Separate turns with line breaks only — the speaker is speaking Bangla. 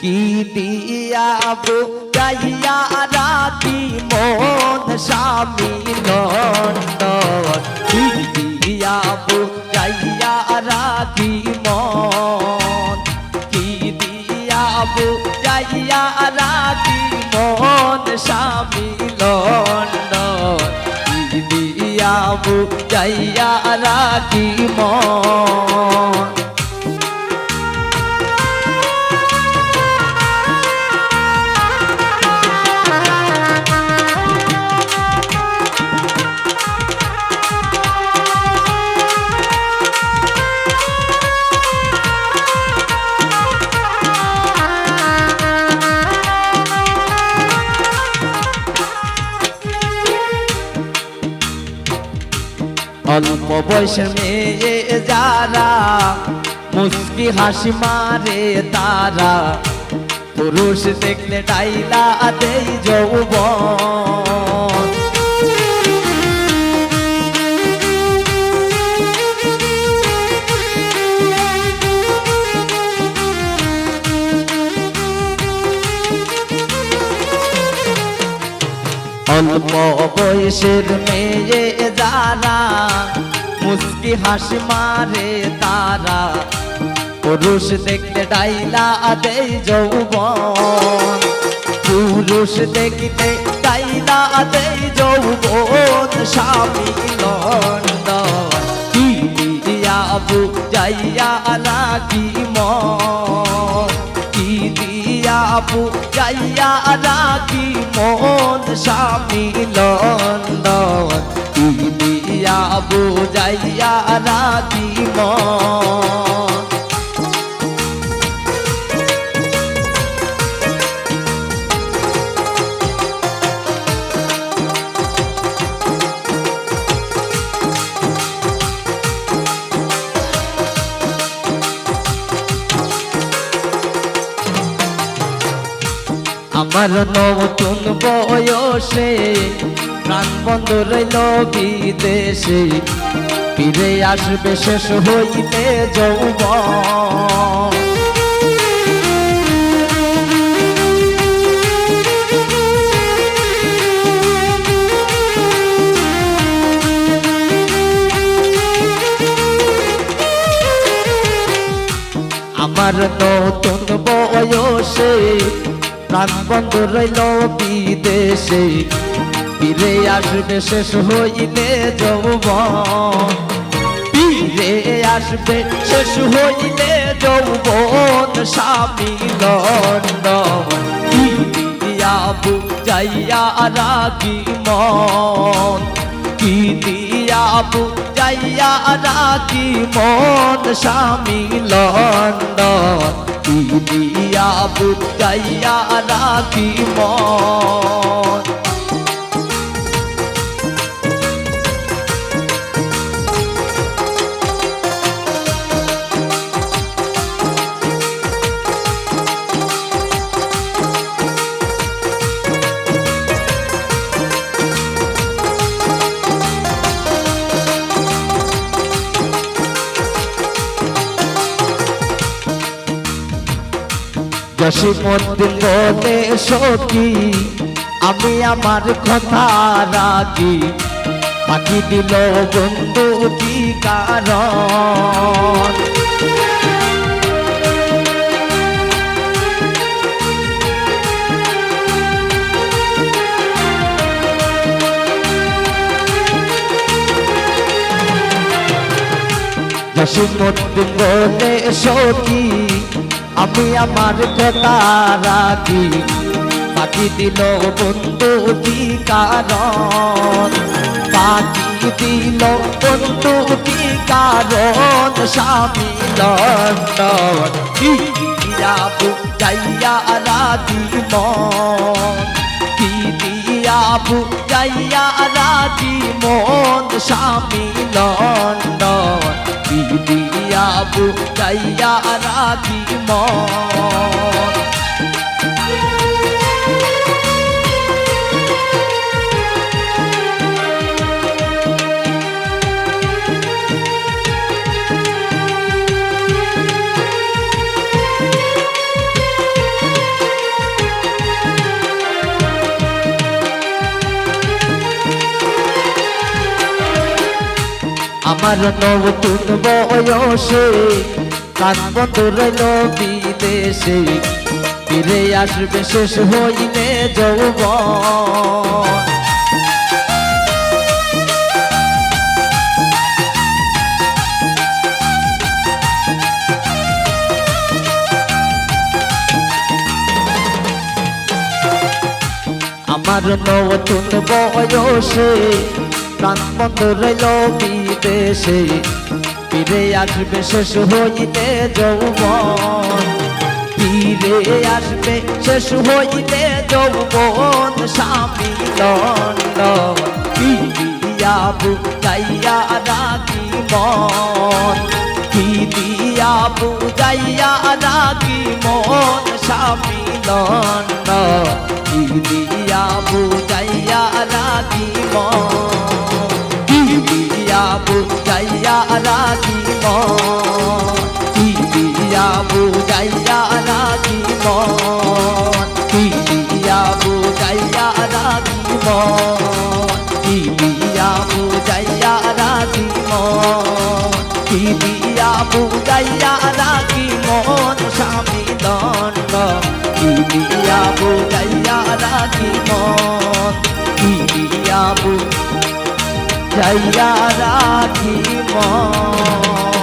কি দিয়া বুঝাইয়া রাখি মন স্বামী নন্দন কি দিয়া বুঝাইয়া রাখি মন কি দিয়া বুঝাইয়া রাখি মন স্বামী নন্দন কি দিয়া বুঝাইয়া রাখি মন অল্প বয়সের মেয়ে যারা মুস্কি হাসি মারে তারা পুরুষ দেখলে ডাইলা দেই যৌবন অল্প বয়সের মেয়ে যারা মুস্কি হাসি মারে তারা পুরুষ দেখতে ডাইলা দেই যৌবন পুরুষ দেখতে ডাইলা দেই যৌবন স্বামী নন্দন কি দিয়া বুঝাইয়া রাখি মন কি দিয়া বুঝাইয়া রাখি মন স্বামী নন্দন কি দিয়া বুঝাইয়া রাখি মন আমার নতুন বয়সে প্রাণ বন্ধ রইল বিদেশে ফিরে আসবে শেষ হইতে যৌবন আমার নতুন বয়সে প্রাণ বন্ধ রইল বিদেশে ফিরে আসবে শেষ হইলে যৌবন ফিরে আসবে শেষ হইলে যৌবন স্বামী নন্দন কি দিয়া বুঝাইয়া রাখি মন কি দিয়া বুঝাইয়া রাখি মন স্বামী নন্দন কি দিয়া বুঝাইয়া রাখি মন জসীমউদ্দিন বলে সখী আমি আমার কথা রাখি বাকি দিল বন্ধু কি কারণ জসীমউদ্দিন বলে সখী আমি আমার কথা রাখি বাকি দিল বন্ধু কি কারণ বাকি দিল বন্ধু কি কারণ স্বামী নন্দন কি দিয়া বুঝাইয়া রাখি মন কি দিয়া বুঝাইয়া রাখি মন স্বামী নন্দন কি দিয়া বুঝাইয়া রাখি মন আমার নতুন বয়সে প্রাণ বন্ধ রইল বিদেশে, ফিরে আসবে শেষ হইলে যৌবন। আমার নতুন বয়সে প্রাণ বন্ধ রইল বিদেশে, ফিরে আসবে শেষ হইতে যৌবন। ফিরে আসবে শেষ হইতে যৌবন, স্বামী লন্ডন পিয়া বুঝাইয়া রাখি মন, পিয়া বুঝাইয়া রাখি মন, স্বামী লন্ডন পিয়া বুঝাইয়া রাখি মন, পিয়া বুঝাইয়া রাখি মন, পিয়া বুঝাইয়া রাখি মন, পিয়া বুঝাইয়া রাখি মন, পিয়া বুঝাইয়া রাখি মন, পিয়া বুঝাইয়া রাখি মন, স্বামী দণ্ড পিয়া বুঝাইয়া রাখি মন, পিয়া বুঝাইয়া রাখি মন।